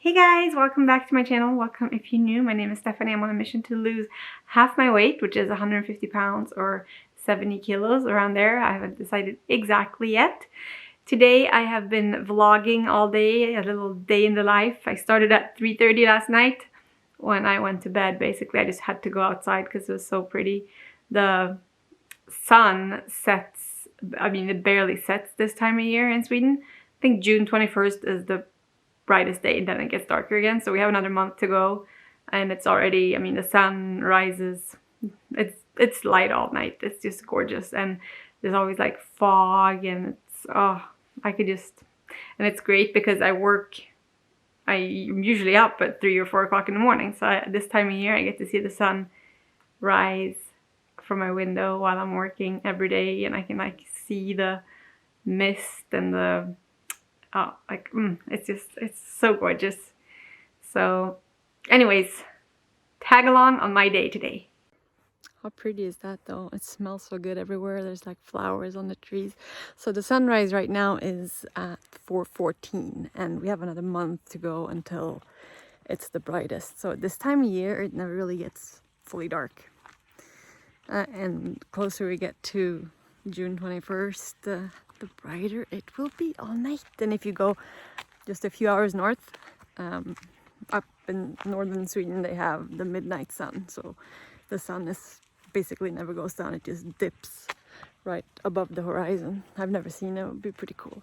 Hey guys, welcome back to my channel. Welcome if you're new. My name is Stephanie. I'm on a mission to lose half my weight, which is 150 pounds or 70 kilos, around there. I haven't decided exactly yet. Today I have been vlogging all day, a little day in the life. I started at 3:30 last night when I went to bed. Basically, I just had to go outside because it was so pretty. The sun sets, it barely sets this time of year in Sweden. I think June 21st is the brightest day, and then it gets darker again, so we have another month to go, and it's already, the sun rises, it's light all night. It's just gorgeous, and there's always like fog, and it's and it's great because I'm usually up at 3 or 4 o'clock in the morning, so this time of year I get to see the sun rise from my window while I'm working every day, and I can see the mist and the it's so gorgeous. So anyways, tag along on my day today. How pretty is that though? It smells so good everywhere. There's like flowers on the trees. So the sunrise right now is at 4:14, and we have another month to go until it's the brightest. So this time of year it never really gets fully dark, and closer we get to June 21st, the brighter it will be all night. And if you go just a few hours north, up in northern Sweden, they have the midnight sun, so the sun is basically never goes down. It just dips right above the horizon. I've never seen it. It would be pretty cool.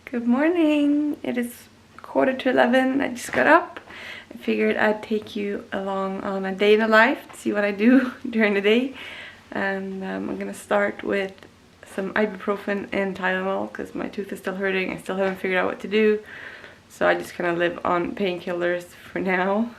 Good morning. It is 11:15. I just got up. I figured I'd take you along on a day in the life to see what I do during the day. And I'm gonna start with some ibuprofen and Tylenol because my tooth is still hurting. I still haven't figured out what to do, so I just kind of live on painkillers for now.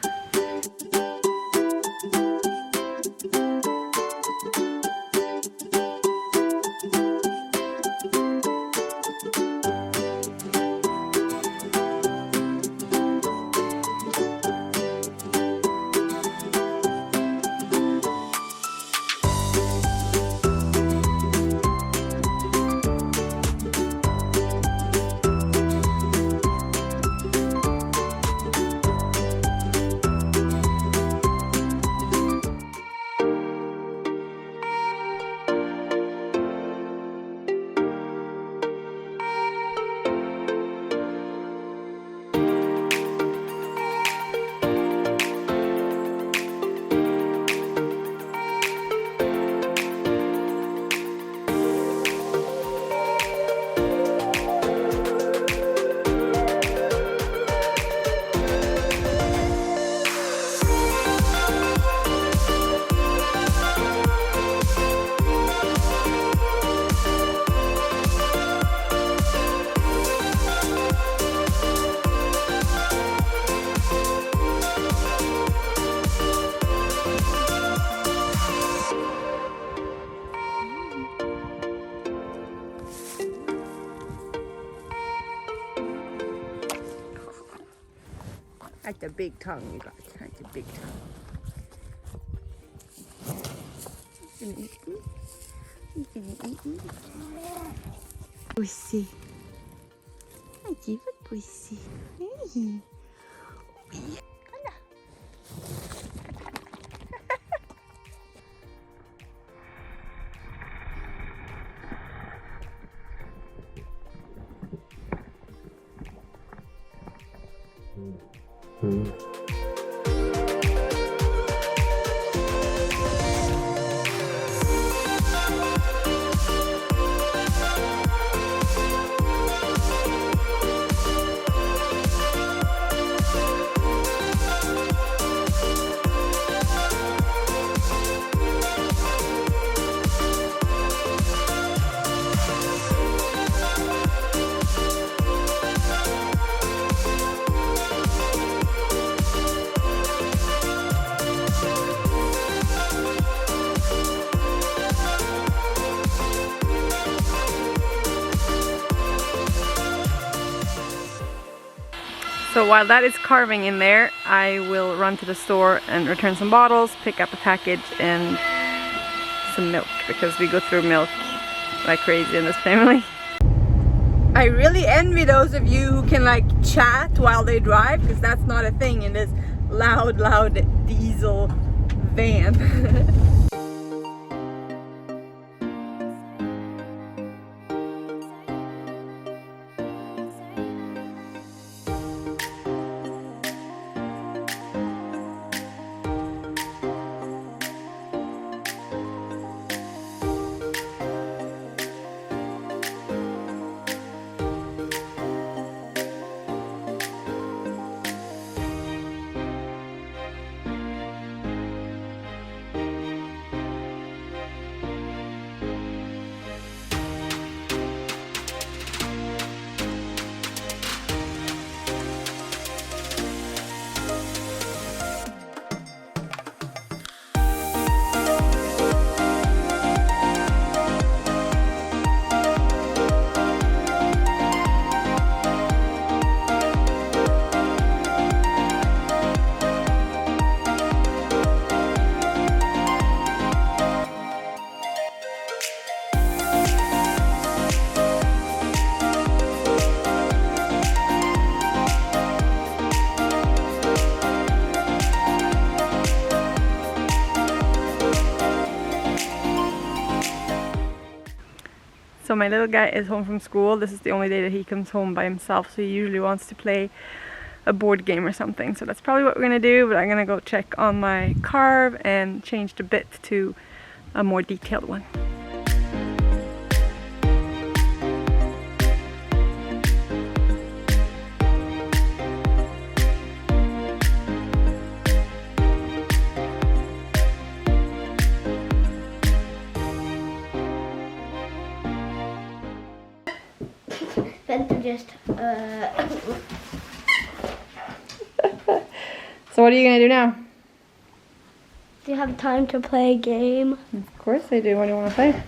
That's a big tongue, you guys. That's a big tongue. You gonna eat me? You gonna eat me? Pussy. I give a pussy. Hey. Kolla. So while that is carving in there, I will run to the store and return some bottles, pick up a package and some milk, because we go through milk like crazy in this family. I really envy those of you who can like chat while they drive, because that's not a thing in this loud diesel van. So my little guy is home from school. This is the only day that he comes home by himself, so he usually wants to play a board game or something. So that's probably what we're gonna do, but I'm gonna go check on my carve and change the bit to a more detailed one. Just So what are you gonna do now? Do you have time to play a game? Of course I do. What do you want to play?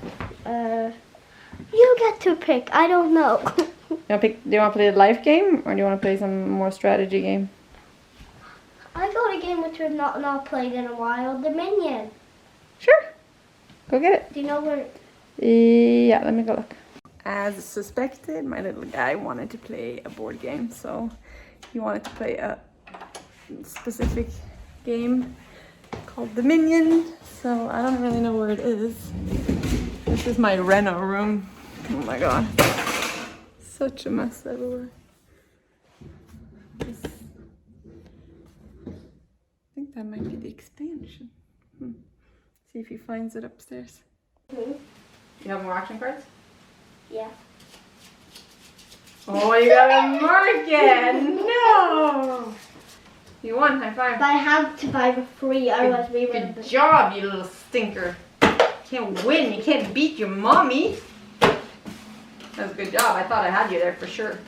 You get to pick. I don't know. Do you want to play the life game, or do you want to play some more strategy game? I got a game which we've not played in a while. The Minion. Sure. Go get it. Do you know where? Yeah, let me go look. As suspected, my little guy wanted to play a board game, so he wanted to play a specific game called The Minion. So I don't really know where it is. This is my reno room. Oh my god. Such a mess everywhere. I think that might be the expansion. See if he finds it upstairs. Mm-hmm. You have more action cards? Yeah. Oh, you got a mark it! No! You won, high five. But I have to buy for free, otherwise we would. Good job, you little stinker. You can't win, you can't beat your mommy. That was a good job. I thought I had you there for sure.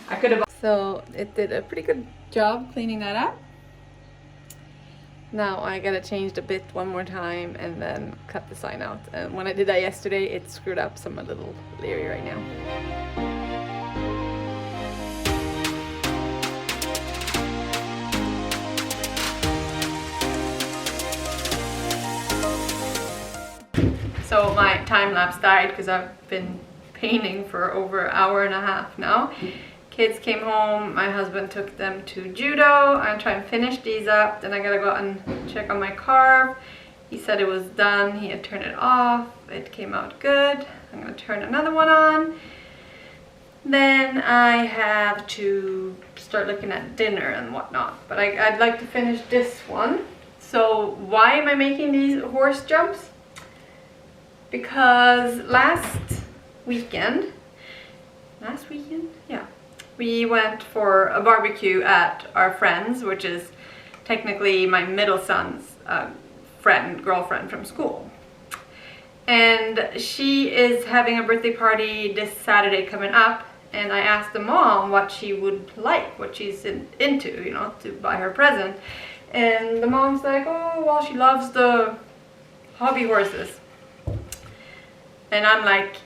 I could have. So it did a pretty good job cleaning that up. Now I gotta change the bit one more time and then cut the sign out. And when I did that yesterday, it screwed up, so I'm a little leery right now. So my time lapse died because I've been painting for over an hour and a half now. Kids came home, my husband took them to judo. I'm gonna try and finish these up, then I gotta go out and check on my carve. He said it was done, he had turned it off, it came out good. I'm gonna turn another one on. Then I have to start looking at dinner and whatnot, but I'd like to finish this one. So why am I making these horse jumps? Because last weekend, yeah, we went for a barbecue at our friend's, which is technically my middle son's girlfriend from school. And she is having a birthday party this Saturday coming up, and I asked the mom what she would like, what she's into, you know, to buy her present. And the mom's like, oh, well, she loves the hobby horses. And I'm like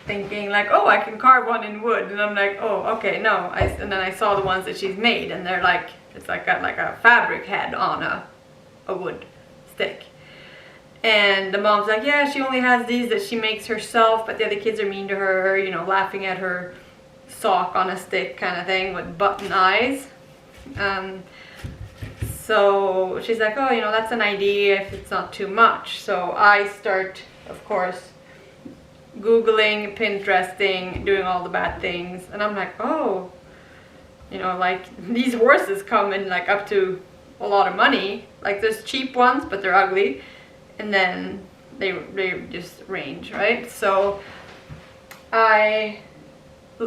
thinking like, oh, I can carve one in wood. And I'm like, oh, okay, no. And then I saw the ones that she's made, and they're like, it's like got like a fabric head on a wood stick. And the mom's like, yeah, she only has these that she makes herself, but the other kids are mean to her, you know, laughing at her sock on a stick kind of thing with button eyes. So she's like, oh, you know, that's an idea if it's not too much. So I start, of course, Googling, Pinteresting, doing all the bad things. And I'm like, oh, you know, like these horses come in like up to a lot of money. Like there's cheap ones, but they're ugly. And then they just range, right? So I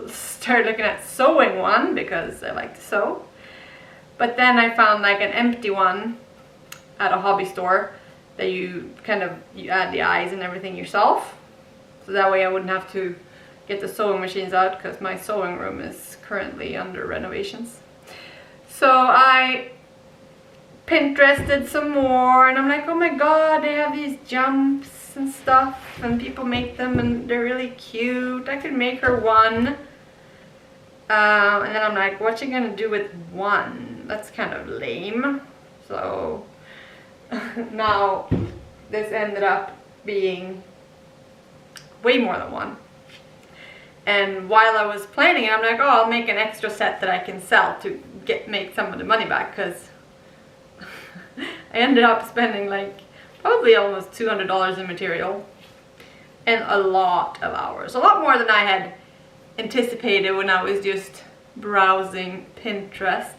started looking at sewing one because I like to sew. But then I found like an empty one at a hobby store that you add the eyes and everything yourself. So that way I wouldn't have to get the sewing machines out because my sewing room is currently under renovations. So I Pinterested some more and I'm like, oh my god, they have these jumps and stuff and people make them and they're really cute. I could make her one. And then I'm like, what's she gonna do with one? That's kind of lame. So now this ended up being way more than one. And while I was planning it, I'm like, oh, I'll make an extra set that I can sell to make some of the money back, because I ended up spending like probably almost $200 in material and a lot of hours. A lot more than I had anticipated when I was just browsing Pinterest.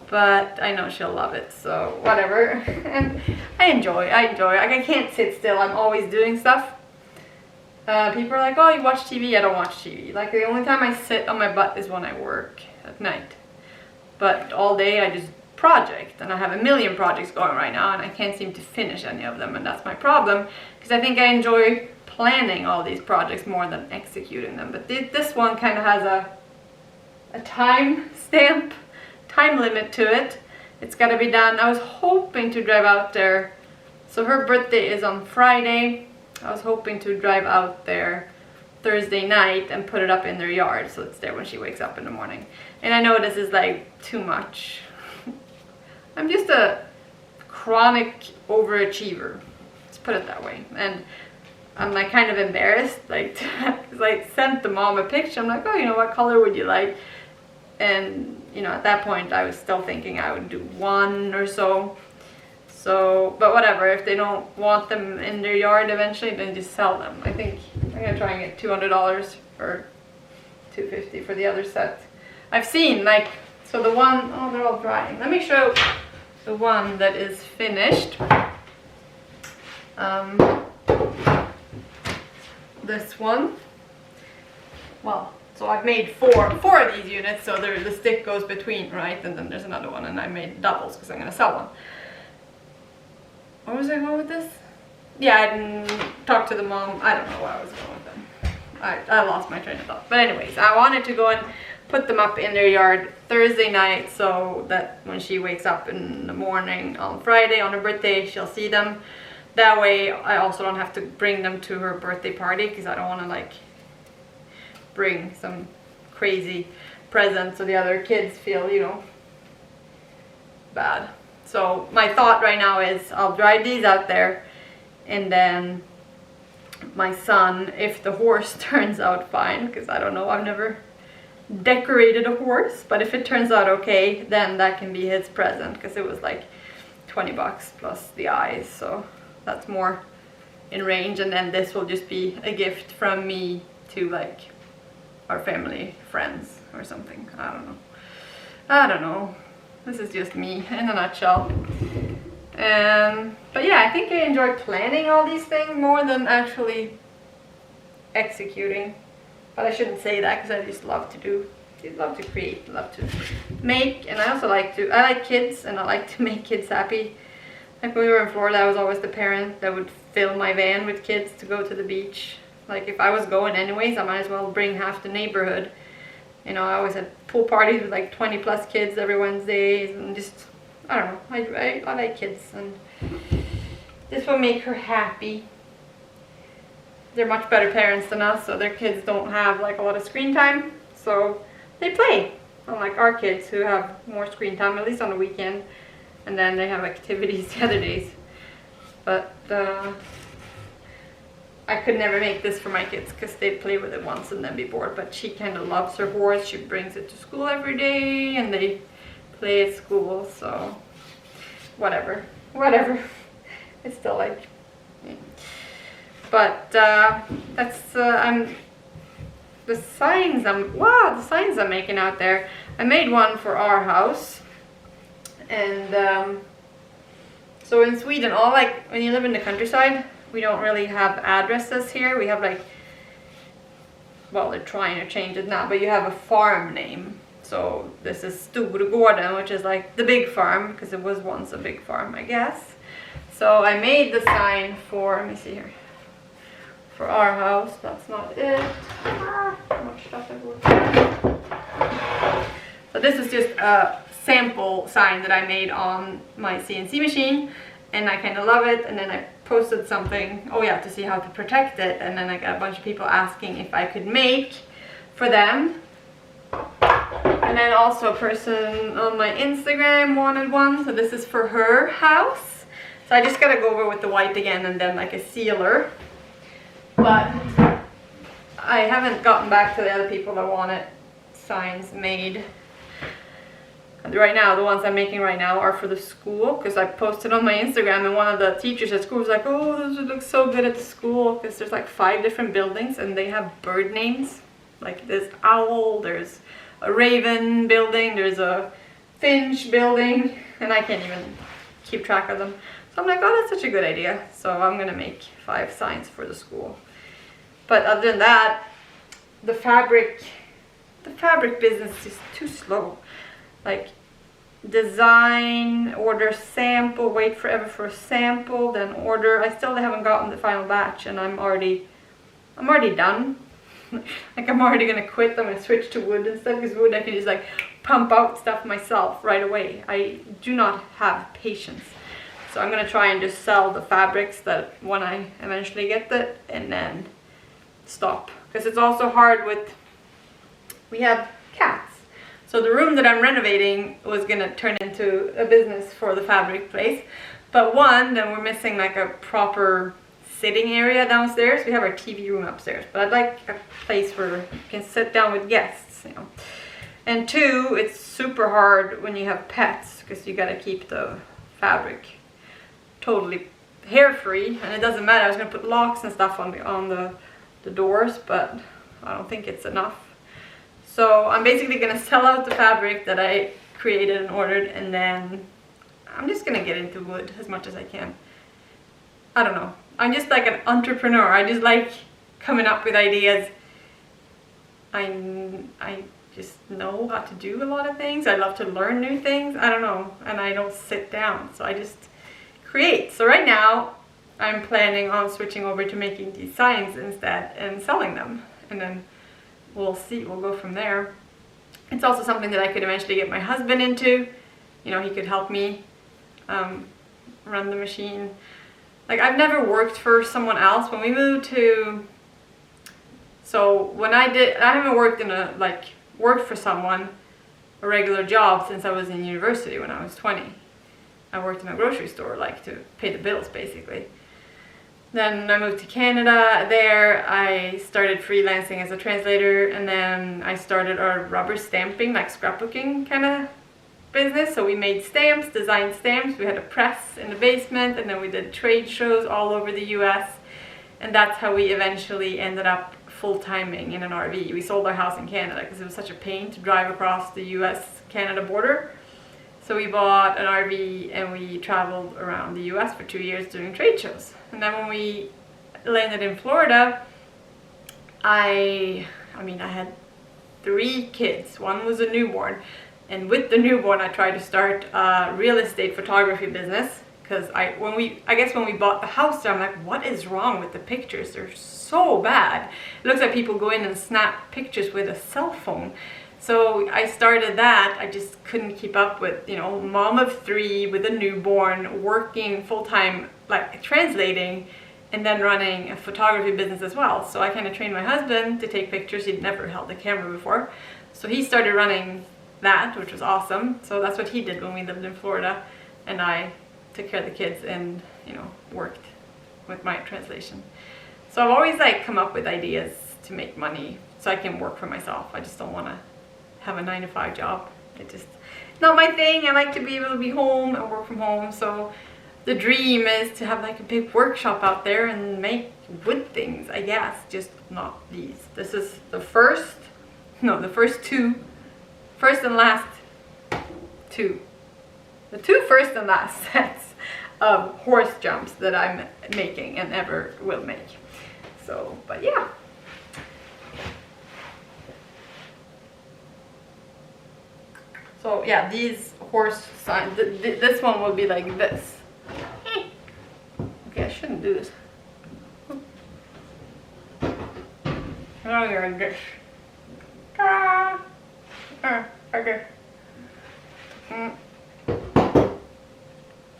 But I know she'll love it, so whatever. And I enjoy. Like, I can't sit still. I'm always doing stuff. People are like, oh, you watch TV? I don't watch TV. Like, the only time I sit on my butt is when I work at night. But all day I just project. And I have a million projects going right now, and I can't seem to finish any of them. And that's my problem, because I think I enjoy planning all these projects more than executing them. But this one kind of has a time limit to it. It's got to be done. I was hoping to drive out there. So her birthday is on Friday. I was hoping to drive out there Thursday night and put it up in their yard so it's there when she wakes up in the morning. And I know this is like too much. I'm just a chronic overachiever. Let's put it that way. And I'm like kind of embarrassed, like, because I sent the mom a picture. I'm like, oh, you know, what color would you like? And, you know, at that point I was still thinking I would do one or so. So, but whatever, if they don't want them in their yard eventually, then just sell them. I think I'm gonna try and get $200 or $250 for the other set. I've seen, like, so the one, oh, they're all drying. Let me show the one that is finished. This one. Well, so I've made four of these units, so the stick goes between, right? And then there's another one, and I made doubles because I'm gonna sell one. Where was I going with this? Yeah, I didn't talk to the mom. I don't know where I was going with them. I lost my train of thought. But anyways, I wanted to go and put them up in their yard Thursday night so that when she wakes up in the morning on Friday on her birthday, she'll see them. That way I also don't have to bring them to her birthday party, because I don't want to like bring some crazy present so the other kids feel, you know, bad. So my thought right now is I'll drive these out there, and then my son, if the horse turns out fine, because I don't know, I've never decorated a horse, but if it turns out okay, then that can be his present, because it was like $20 plus the eyes, so that's more in range. And then this will just be a gift from me to like our family friends or something. I don't know. This is just me in a nutshell. But yeah, I think I enjoy planning all these things more than actually executing. But I shouldn't say that, because I just love to create, love to make. And I also I like kids, and I like to make kids happy. Like when we were in Florida, I was always the parent that would fill my van with kids to go to the beach. Like if I was going anyways, I might as well bring half the neighborhood. You know, I always had pool parties with like 20 plus kids every Wednesdays, and just, I don't know, I like kids, and this will make her happy. They're much better parents than us, so their kids don't have like a lot of screen time, so they play. Unlike our kids who have more screen time, at least on the weekend, and then they have activities the other days. But I I could never make this for my kids because they'd play with it once and then be bored, but she kind of loves her horse. She brings it to school every day and they play at school, so whatever. It's still like, but that's the signs I'm making out there. I made one for our house, and so in Sweden, all like when you live in the countryside, we don't really have addresses here. We have like, well, they're trying to change it now, but you have a farm name. So this is Storgården, which is like the big farm, because it was once a big farm, I guess. So I made the sign for, let me see here, for our house. That's not it. How much stuff I wrote. So this is just a sample sign that I made on my CNC machine, and I kind of love it. And then I posted something, oh yeah, to see how to protect it, and then I got a bunch of people asking if I could make for them. And then also a person on my Instagram wanted one, so this is for her house. So I just gotta go over with the white again and then like a sealer. But I haven't gotten back to the other people that wanted signs made. And right now, the ones I'm making right now are for the school, because I posted on my Instagram and one of the teachers at school was like, oh, those would look so good at the school, because there's like 5 different buildings and they have bird names. Like there's owl, there's a raven building, there's a finch building, and I can't even keep track of them. So I'm like, oh, that's such a good idea. So I'm gonna make 5 signs for the school. But other than that, the fabric business is too slow. Like design, order sample, wait forever for a sample, then order. I still haven't gotten the final batch, and I'm already done. Like I'm already gonna quit. I'm gonna switch to wood and stuff, because wood I can just like pump out stuff myself right away. I do not have patience. So I'm gonna try and just sell the fabrics that when I eventually get that, and then stop. Because it's also hard with, we have cats. So the room that I'm renovating was gonna turn into a business for the fabric place. But one, then we're missing like a proper sitting area downstairs. We have our TV room upstairs, but I'd like a place where you can sit down with guests, you know. And 2, it's super hard when you have pets, because you gotta keep the fabric totally hair free, and it doesn't matter. I was gonna put locks and stuff on the doors, but I don't think it's enough. So I'm basically gonna sell out the fabric that I created and ordered, and then I'm just gonna get into wood as much as I can. I don't know. I'm just like an entrepreneur. I just like coming up with ideas. I just know how to do a lot of things. I love to learn new things. I don't know. And I don't sit down. So I just create. So right now I'm planning on switching over to making these signs instead and selling them. And then we'll see. We'll go from there. It's also something that I could eventually get my husband into. You know, he could help me run the machine. Like, I've never worked for someone else. When we moved to, so when I haven't worked for someone, a regular job, since I was in university when I was 20. I worked in a grocery store, like, to pay the bills, basically. Then I moved to Canada. There I started freelancing as a translator, and then I started a rubber stamping, like scrapbooking kind of business. So we made stamps, designed stamps. We had a press in the basement, and then we did trade shows all over the US. And that's how we eventually ended up full-timing in an RV. We sold our house in Canada because it was such a pain to drive across the US-Canada border. So we bought an RV and we traveled around the US for 2 years doing trade shows. And then when we landed in Florida, I had 3 kids. One was a newborn. And with the newborn, I tried to start a real estate photography business. Because when we bought the house there, I'm like, what is wrong with the pictures? They're so bad. It looks like people go in and snap pictures with a cell phone. So I started that. I just couldn't keep up with, you know, mom of 3 with a newborn, working full-time, like translating, and then running a photography business as well. So I kind of trained my husband to take pictures. He'd never held a camera before. So he started running that, which was awesome. So that's what he did when we lived in Florida. And I took care of the kids and, you know, worked with my translation. So I've always like come up with ideas to make money so I can work for myself. I just don't want to have a 9-to-5 job. It's not my thing. I like to be able to be home and work from home. So the dream is to have like a big workshop out there and make wood things, I guess, just not these. This is the first and last two. The two first and last sets of horse jumps that I'm making and ever will make. So, but yeah. So yeah, these horse signs, this one will be like this. Okay, I shouldn't do this. Oh, you're like this. Okay.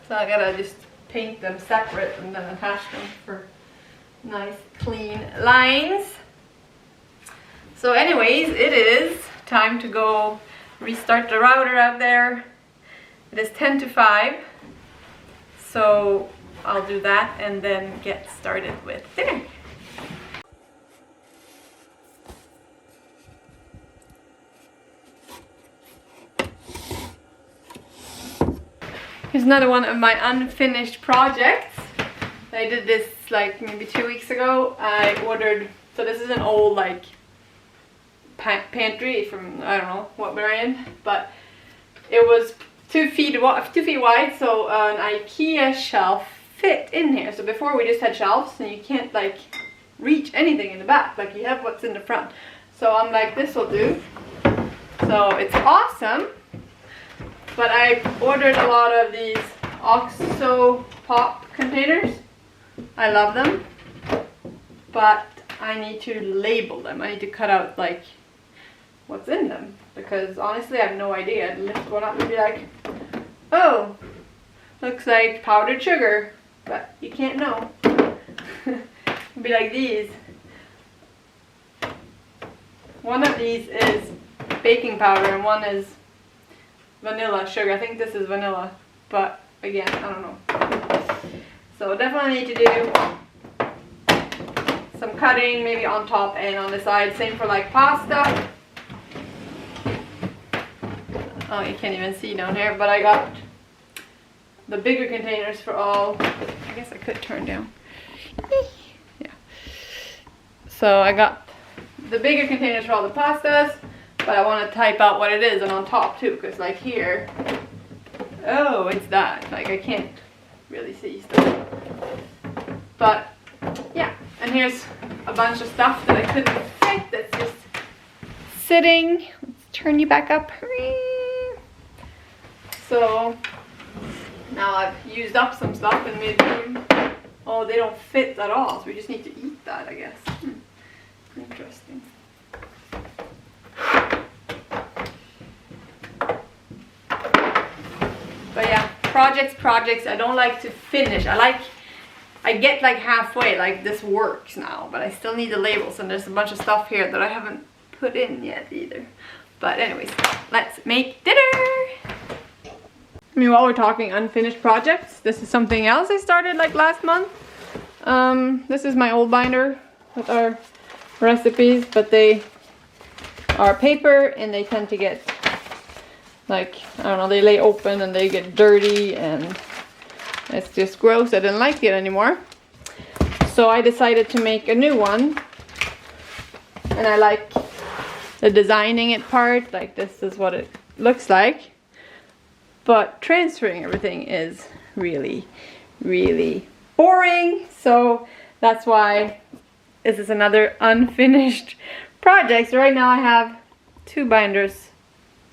So I gotta just paint them separate and then attach them for nice clean lines. So anyways, it is time to go restart the router out there. It is 10 to 5. So I'll do that and then get started with dinner. Here's another one of my unfinished projects. I did this like maybe 2 weeks ago. I ordered, so this is an old like pantry from I don't know what brand, but it was 2 feet wide, so an IKEA shelf fit in here. So before we just had shelves and you can't like reach anything in the back, like you have what's in the front. So I'm like, this will do. So it's awesome. But I ordered a lot of these OXO pop containers. I love them, but I need to label them. I need to cut out like what's in them, because honestly I have no idea. I'd lift one up and be like, oh, looks like powdered sugar, but you can't know. It'd be like these. One of these is baking powder and one is vanilla sugar. I think this is vanilla, but again, I don't know. So definitely need to do some cutting, maybe on top and on the side. Same for like pasta. Oh, you can't even see down here, but I got the bigger containers for all. I guess I could turn down. Yeah. So I got the bigger containers for all the pastas. But I want to type out what it is and on top too, because like here, oh, it's that. Like I can't really see stuff. But yeah, and here's a bunch of stuff that I couldn't fit that's just sitting. Let's turn you back up. So now I've used up some stuff and made room. Oh, they don't fit at all, so we just need to eat that, I guess. Interesting. But yeah, projects, I don't like to finish. I get like halfway, like this works now, but I still need the labels, and there's a bunch of stuff here that I haven't put in yet either. But anyways, let's make dinner. I mean, while we're talking unfinished projects, this is something else I started like last month. This is my old binder with our recipes, but they are paper and they tend to get like, I don't know, they lay open and they get dirty and it's just gross. I didn't like it anymore. So I decided to make a new one. And I like the designing it part. Like this is what it looks like. But transferring everything is really, really boring. So that's why this is another unfinished project. So right now I have two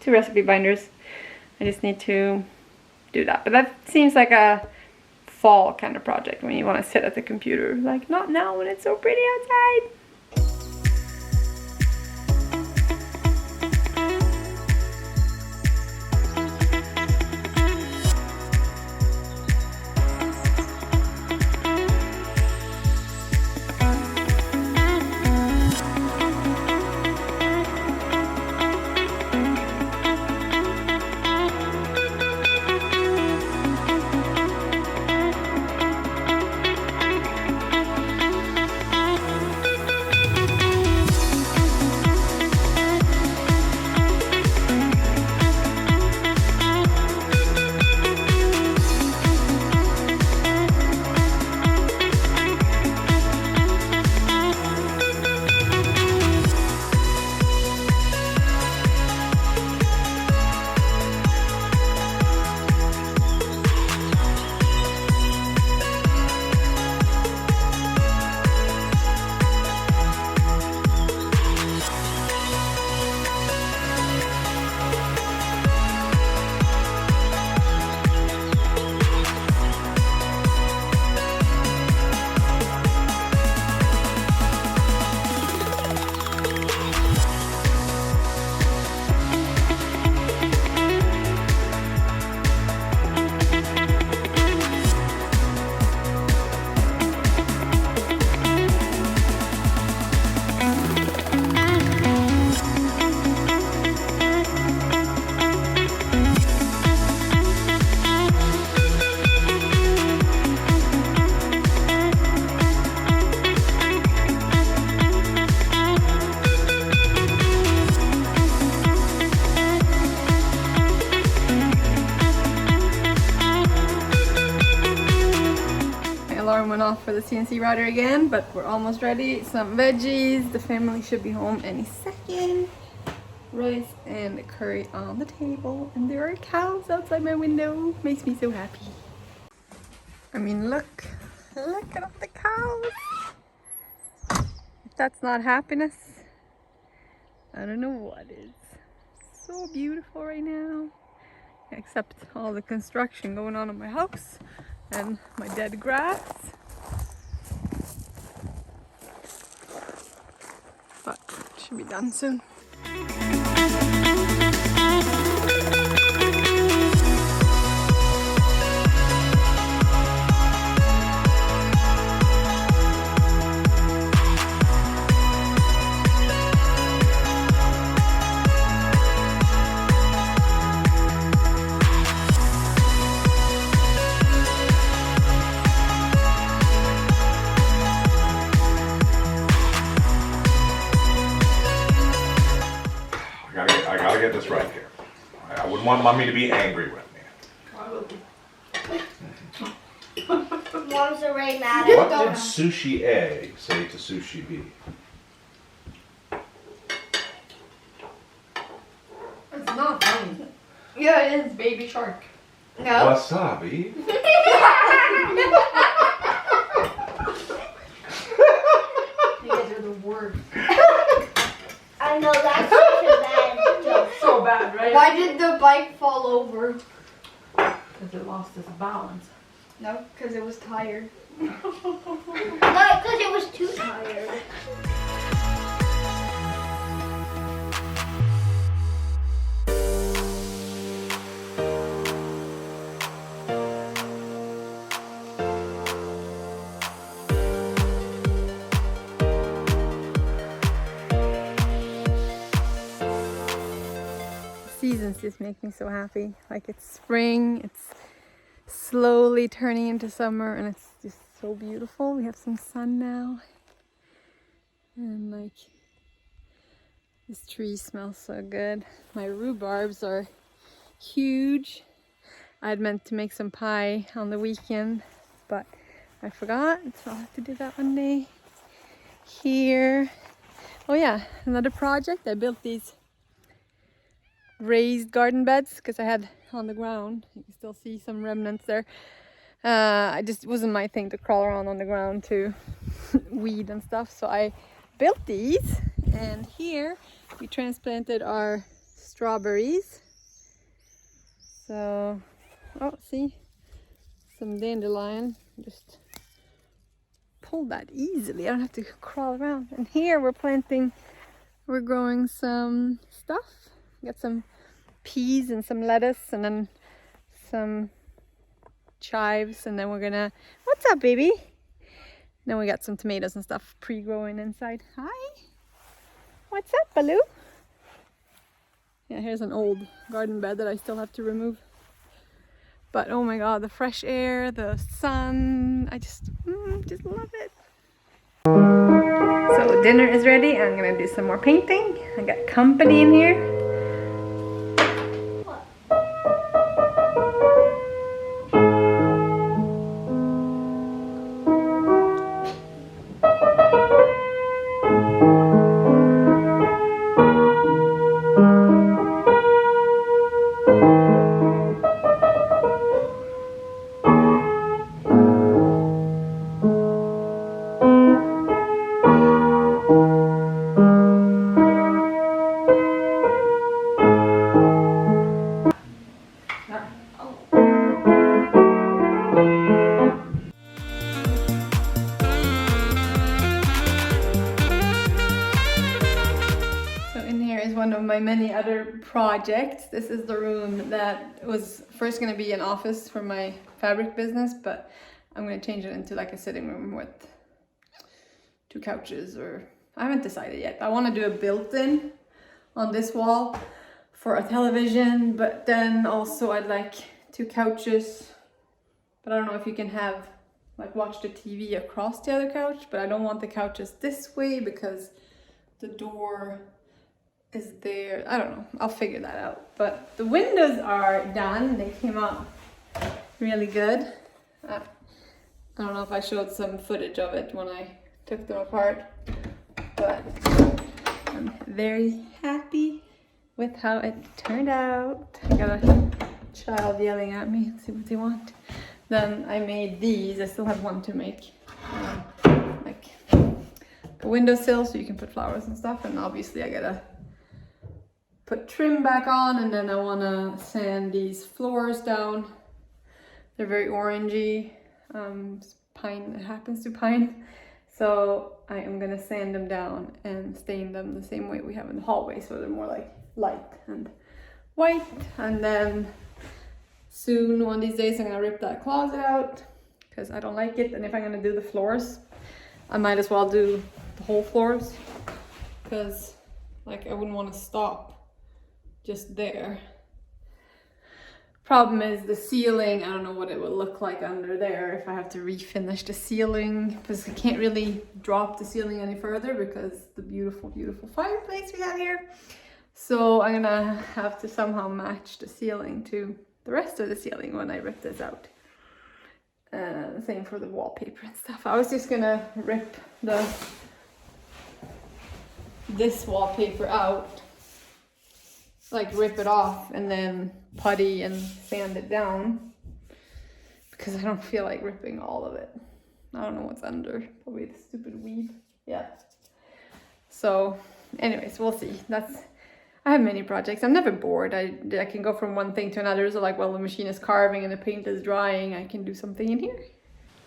recipe binders. I just need to do that. But that seems like a fall kind of project when you want to sit at the computer. Like not now when it's so pretty outside. the CNC router again, but we're almost ready. Some veggies. The family should be home any second. Rice and curry on the table, and there are cows outside my window. Makes me so happy. I mean, look at all the cows. If that's not happiness, I don't know what is. So beautiful right now, except all the construction going on in my house and my dead grass. But it should be done soon. Get this right here. I wouldn't want mommy to be angry with me. Mom's already mad at What did sushi A say to sushi B? It's not funny. Yeah, it is, baby shark. No. Wasabi. You guys are the worst. I know that's such a bad joke. So bad, right? Why did the bike fall over? Because it lost its balance. No, because it was tired. No, because it was too tired. Seasons just make me so happy. Like, it's spring, it's slowly turning into summer, and it's just so beautiful. We have some sun now, and like, this tree smells so good. My rhubarbs are huge. I had meant to make some pie on the weekend, but I forgot, so I'll have to do that one day. Here, oh yeah, another project. I built these raised garden beds because I had on the ground. You can still see some remnants there. It just wasn't my thing to crawl around on the ground to weed and stuff, so I built these, and here we transplanted our strawberries. So, oh, see, some dandelion. Just pull that easily. I don't have to crawl around. And here we're growing some stuff. Got some peas and some lettuce, and then some chives, and then we're gonna, what's up, baby? Then we got some tomatoes and stuff pre-growing inside. Hi, what's up, Baloo? Yeah, here's an old garden bed that I still have to remove. But oh my god, the fresh air, the sun, I just love it. So dinner is ready. I'm gonna do some more painting. I got company in here. One of my many other projects. This is the room that was first going to be an office for my fabric business, but I'm going to change it into like a sitting room with 2 couches, or I haven't decided yet. I want to do a built-in on this wall for a television, but then also I'd like 2 couches, but I don't know if you can have like watch the TV across the other couch, but I don't want the couches this way because the door is there. I don't know, I'll figure that out. But the windows are done. They came out really good. I don't know if I showed some footage of it when I took them apart, but I'm very happy with how it turned out. I got a child yelling at me. Let's see what they want. Then I made these. I still have one to make, like a windowsill so you can put flowers and stuff. And obviously I gotta put trim back on, and then I wanna sand these floors down. They're very orangey. Pine, it happens to pine. So I am gonna sand them down and stain them the same way we have in the hallway, so they're more like light and white. And then soon, one of these days, I'm gonna rip that closet out because I don't like it. And if I'm gonna do the floors, I might as well do the whole floors, because like I wouldn't want to stop just there. Problem is the ceiling. I don't know what it will look like under there if I have to refinish the ceiling, because I can't really drop the ceiling any further because the beautiful, beautiful fireplace we have here. So I'm gonna have to somehow match the ceiling to the rest of the ceiling when I rip this out. Same for the wallpaper and stuff. I was just gonna rip this wallpaper out, like rip it off and then putty and sand it down, because I don't feel like ripping all of it. I don't know what's under, probably the stupid weed. Yeah. So anyways, we'll see. I have many projects. I'm never bored. I can go from one thing to another. So like, while the machine is carving and the paint is drying, I can do something in here.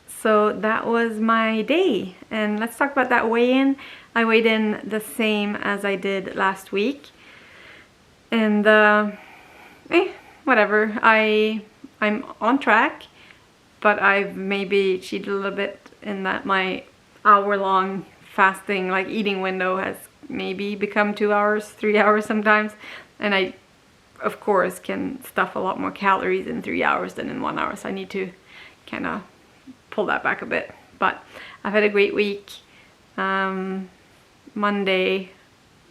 So that was my day. And let's talk about that weigh-in. I weighed in the same as I did last week. And whatever. I'm on track, but I've maybe cheated a little bit in that my hour-long fasting, like eating window, has maybe become 2 hours, 3 hours sometimes. And I, of course, can stuff a lot more calories in 3 hours than in 1 hour. So I need to kind of pull that back a bit. But I've had a great week. Monday,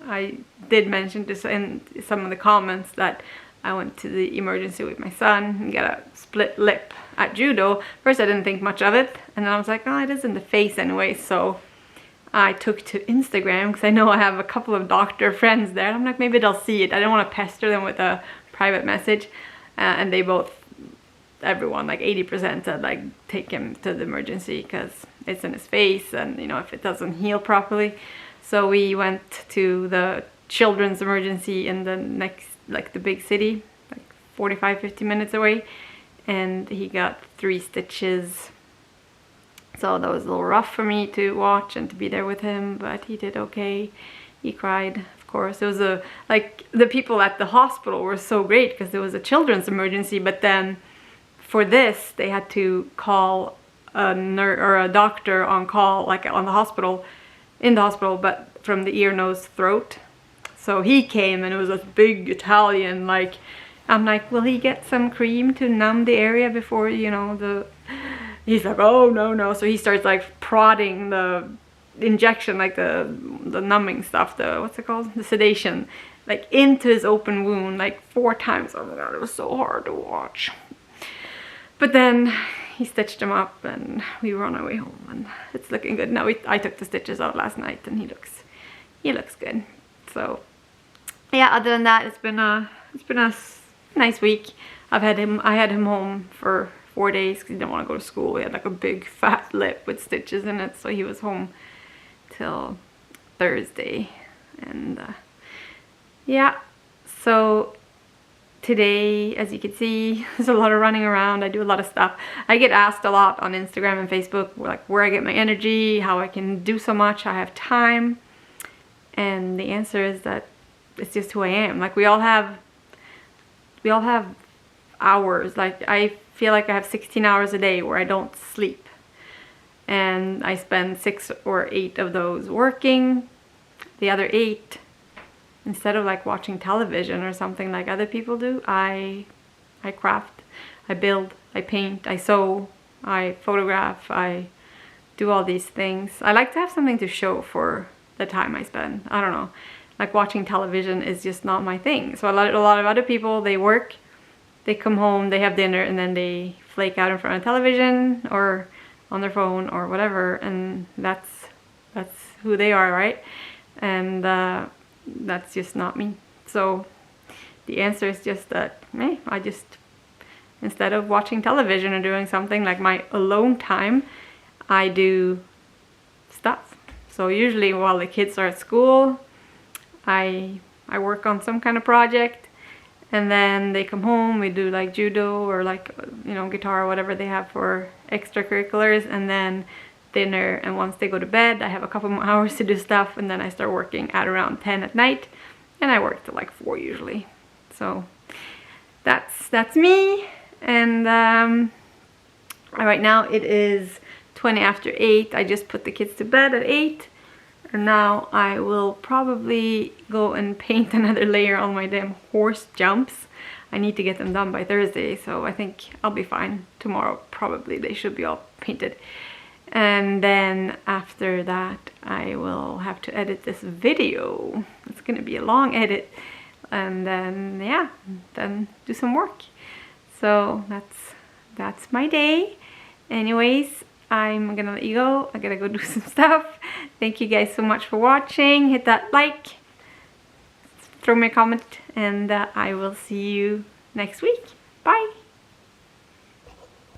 I did mention this in some of the comments that I went to the emergency with my son and got a split lip at judo. First I didn't think much of it, and then I was like, oh, it is in the face anyway. So I took to Instagram because I know I have a couple of doctor friends there. I'm like, maybe they'll see it. I don't want to pester them with a private message. And they both, everyone, like 80% said, like, take him to the emergency because it's in his face, and you know, if it doesn't heal properly. So we went to the children's emergency in the next, like the big city, like 45-50 minutes away, and he got 3 stitches. So that was a little rough for me to watch and to be there with him, but he did okay. He cried, of course. It was like the people at the hospital were so great because it was a children's emergency, but then for this they had to call a nurse or a doctor on call, like on the hospital, in the hospital, but from the ear, nose, throat. So he came, and it was a big Italian, like, I'm like, will he get some cream to numb the area before, you know, he's like, oh, no. So he starts like prodding the injection, like the numbing stuff, what's it called? The sedation, like into his open wound, like 4 times. Oh my God, it was so hard to watch. But then he stitched him up and we were on our way home, and it's looking good. Now I took the stitches out last night and he looks good. So yeah, other than that, it's been a nice week. I had him home for 4 days because he didn't want to go to school. He had like a big fat lip with stitches in it, so he was home till Thursday. And yeah, so today, as you can see, there's a lot of running around. I do a lot of stuff. I get asked a lot on Instagram and Facebook, like where I get my energy, how I can do so much, I have time. And the answer is that it's just who I am. Like we all have hours. Like I feel like I have 16 hours a day where I don't sleep. And I spend 6 or 8 of those working. The other 8, instead of like watching television or something like other people do, I craft, I build, I paint, I sew, I photograph, I do all these things. I like to have something to show for the time I spend. I don't know, like watching television is just not my thing. So a lot of other people, they work, they come home, they have dinner, and then they flake out in front of television or on their phone or whatever, and that's who they are, right? And that's just not me. So the answer is just that I just, instead of watching television or doing something like my alone time, I do stuff. So usually while the kids are at school, I work on some kind of project, and then they come home, we do like judo or like, you know, guitar or whatever they have for extracurriculars, and then dinner. And once they go to bed, I have a couple more hours to do stuff, and then I start working at around 10 at night, and I work till like 4 usually. So that's me. And right now it is 20 after 8. I just put the kids to bed at 8, and now I will probably go and paint another layer on my damn horse jumps. I need to get them done by Thursday, so I think I'll be fine. Tomorrow probably they should be all painted. And then after that I will have to edit this video. It's gonna be a long edit, and then yeah, then do some work. So that's my day. Anyways, I'm gonna let you go. I gotta go do some stuff. Thank you guys so much for watching. Hit that like, throw me a comment, and I will see you next week. Bye.